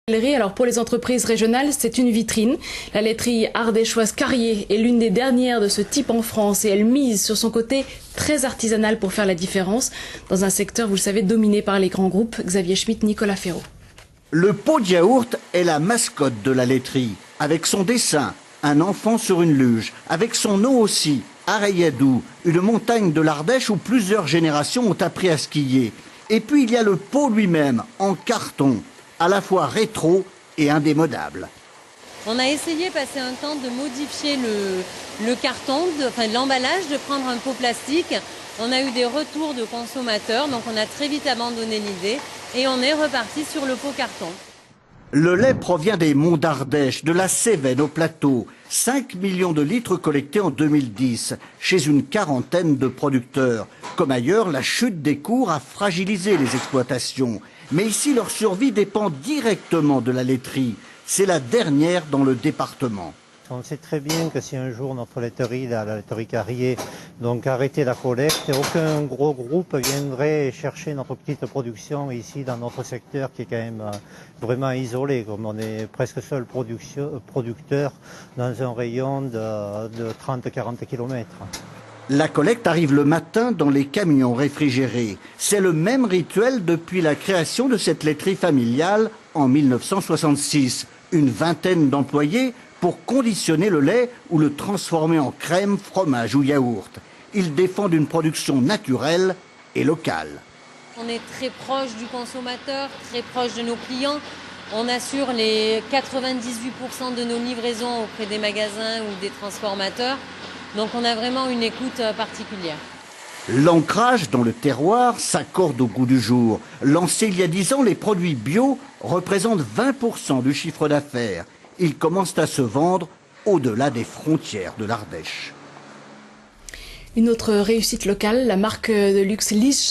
Alors pour les entreprises régionales, c'est une vitrine. La laiterie ardéchoise Carrier est l'une des dernières de ce type en France et elle mise sur son côté très artisanal pour faire la différence dans un secteur, vous le savez, dominé par les grands groupes. Xavier Schmitt, Nicolas Ferraud. Le pot de yaourt est la mascotte de la laiterie. Avec son dessin, un enfant sur une luge. Avec son nom aussi, Areyadou, une montagne de l'Ardèche où plusieurs générations ont appris à skier. Et puis il y a le pot lui-même, en carton, à la fois rétro et indémodable. On a essayé, passé un temps, de modifier le carton, l'emballage, de prendre un pot plastique. On a eu des retours de consommateurs, donc on a très vite abandonné l'idée et on est reparti sur le pot carton. Le lait provient des monts d'Ardèche, de la Cévennes au plateau. 5 millions de litres collectés en 2010, chez une quarantaine de producteurs. Comme ailleurs, la chute des cours a fragilisé les exploitations. Mais ici, leur survie dépend directement de la laiterie. C'est la dernière dans le département. On sait très bien que si un jour notre laiterie, la laiterie Carrier, donc arrêtait la collecte, aucun gros groupe viendrait chercher notre petite production ici dans notre secteur qui est quand même vraiment isolé, comme on est presque seul producteur dans un rayon de 30-40 km. La collecte arrive le matin dans les camions réfrigérés. C'est le même rituel depuis la création de cette laiterie familiale en 1966. Une vingtaine d'employés pour conditionner le lait ou le transformer en crème, fromage ou yaourt. Ils défendent une production naturelle et locale. On est très proche du consommateur, très proche de nos clients. On assure les 98% de nos livraisons auprès des magasins ou des transformateurs. Donc on a vraiment une écoute particulière. L'ancrage dans le terroir s'accorde au goût du jour. Lancés il y a 10 ans, les produits bio représentent 20% du chiffre d'affaires. Ils commencent à se vendre au-delà des frontières de l'Ardèche. Une autre réussite locale, la marque de luxe Liche